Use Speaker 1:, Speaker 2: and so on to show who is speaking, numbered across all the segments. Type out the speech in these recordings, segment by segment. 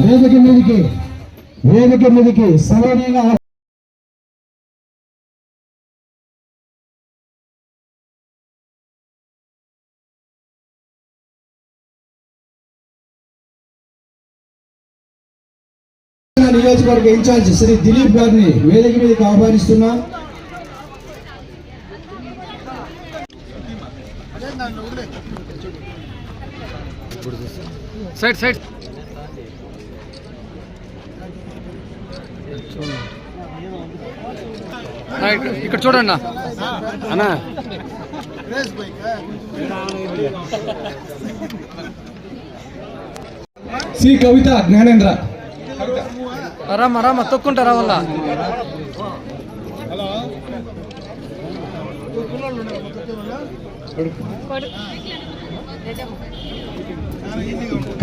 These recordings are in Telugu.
Speaker 1: వేదిక మీదకి సరైన నియోజకవర్గ ఇన్ఛార్జ్ శ్రీ దిలీప్ గారిని వేదిక మీదకి ఆహ్వానిస్తున్నా.
Speaker 2: సైడ్ సైడ్ ఇక్కడ చూడండి అన్నా.
Speaker 1: శ్రీ కవిత జ్ఞానేంద్ర
Speaker 2: రామ తొక్కుంటారా వల్ల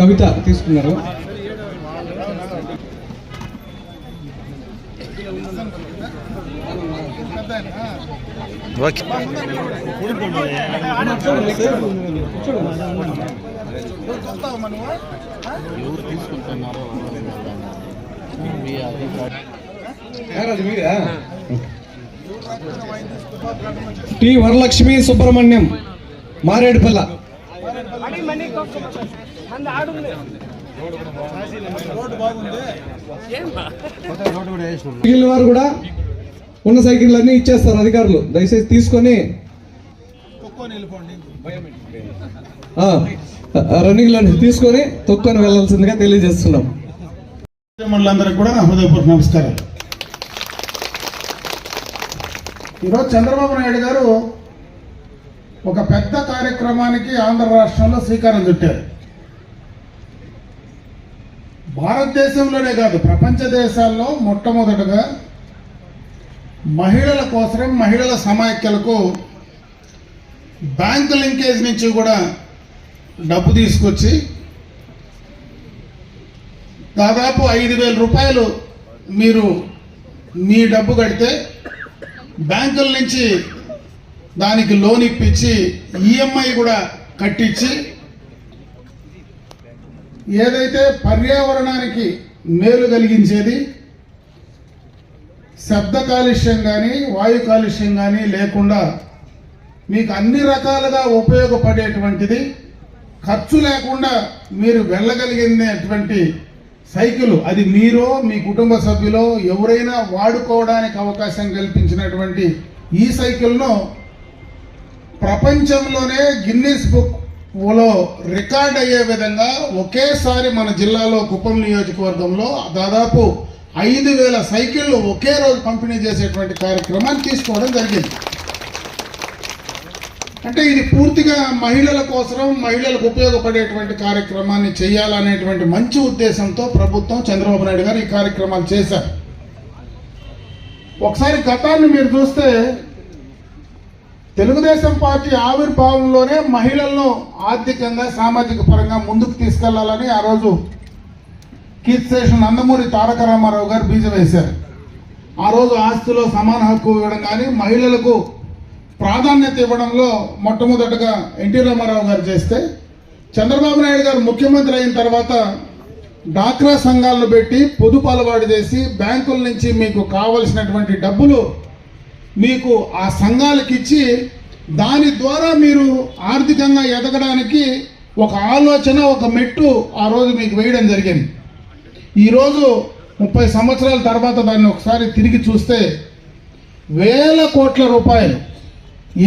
Speaker 1: కవిత తీసుకున్నారు. టి వరలక్ష్మి సుబ్రహ్మణ్యం మారేడుపల్ల. మిగిలిన వారు కూడా ఉన్న సైకిళ్ళన్నీ ఇచ్చేస్తారు అధికారులు, దయచేసి తీసుకొని రన్నింగ్ తీసుకొని తొక్కొని వెళ్లాల్సిందిగా తెలియజేస్తున్నాం.
Speaker 3: మండలందరికీ కూడా నా హృదయపూర్వక నమస్కారాలు. ఈరోజు చంద్రబాబు నాయుడు గారు ఒక పెద్ద కార్యక్రమానికి ఆంధ్ర రాష్ట్రంలో శ్రీకారం చుట్టారు. భారతదేశంలోనే కాదు, ప్రపంచ దేశాల్లో మొట్టమొదటగా మహిళల కోసం, మహిళల సమాఖ్యలకు బ్యాంకు లింకేజ్ నుంచి కూడా డబ్బు తీసుకొచ్చి దాదాపు 5,000 రూపాయలు మీరు మీ డబ్బు కడితే బ్యాంకుల నుంచి దానికి లోన్ ఇప్పించి ఈఎంఐ కూడా కట్టించి ఏదైతే పర్యావరణానికి మేలు కలిగించేది, శబ్ద కాలుష్యం కానీ వాయు కాలుష్యం కానీ లేకుండా మీకు అన్ని రకాలుగా ఉపయోగపడేటువంటిది, ఖర్చు లేకుండా మీరు వెళ్ళగలిగినటువంటి సైకిల్, అది మీరో మీ కుటుంబ సభ్యులో ఎవరైనా వాడుకోవడానికి అవకాశం కల్పించినటువంటి ఈ సైకిల్ను ప్రపంచంలోనే గిన్నిస్ బుక్లో రికార్డ్ అయ్యే విధంగా ఒకేసారి మన జిల్లాలో కుప్పం నియోజకవర్గంలో దాదాపు 5,000 సైకిళ్ళు ఒకే రోజు పంపిణీ చేసేటువంటి కార్యక్రమాన్ని తీసుకోవడం జరిగింది. అంటే ఇది పూర్తిగా మహిళల కోసం, మహిళలకు ఉపయోగపడేటువంటి కార్యక్రమాన్ని చేయాలనేటువంటి మంచి ఉద్దేశంతో ప్రభుత్వం, చంద్రబాబు నాయుడు గారు ఈ కార్యక్రమాలు చేశారు. ఒకసారి గతాన్ని మీరు చూస్తే తెలుగుదేశం పార్టీ ఆవిర్భావంలోనే మహిళలను ఆర్థికంగా, సామాజిక పరంగా ముందుకు తీసుకెళ్లాలని ఆ రోజు కీర్తిశేషులు నందమూరి తారక రామారావు గారు బీజం వేశారు. ఆ రోజు ఆస్తిలో సమాన హక్కు ఇవ్వడం కానీ, మహిళలకు ప్రాధాన్యత ఇవ్వడంలో మొట్టమొదటగా ఎన్టీ రామారావు గారు చేస్తే, చంద్రబాబు నాయుడు గారు ముఖ్యమంత్రి అయిన తర్వాత డాక్రా సంఘాలను పెట్టి పొదుపు అలవాటు చేసి బ్యాంకుల నుంచి మీకు కావలసినటువంటి డబ్బులు మీకు ఆ సంఘాలకు ఇచ్చి దాని ద్వారా మీరు ఆర్థికంగా ఎదగడానికి ఒక ఆలోచన, ఒక మెట్టు ఆ రోజు మీకు వేయడం జరిగింది. ఈరోజు 30 సంవత్సరాల తర్వాత దాన్ని ఒకసారి తిరిగి చూస్తే వేల కోట్ల రూపాయలు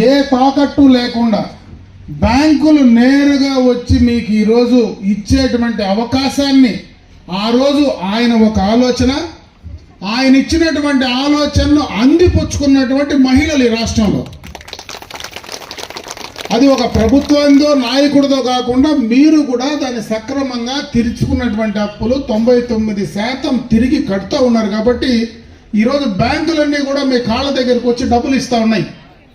Speaker 3: ఏ తాకట్టు లేకుండా బ్యాంకులు నేరుగా వచ్చి మీకు ఈరోజు ఇచ్చేటువంటి అవకాశాన్ని ఆ రోజు ఆయన ఒక ఆలోచన, ఆయన ఇచ్చినటువంటి ఆలోచనను అందిపుచ్చుకున్నటువంటి మహిళలు ఈ రాష్ట్రంలో, అది ఒక ప్రభుత్వంతో నాయకుడితో కాకుండా మీరు కూడా దాన్ని సక్రమంగా తీర్చుకున్నటువంటి అప్పులు 99% తిరిగి కడుతూ ఉన్నారు. కాబట్టి ఈరోజు బ్యాంకులన్నీ కూడా మీ కాళ్ళ దగ్గరకు వచ్చి డబ్బులు ఇస్తూ ఉన్నాయి.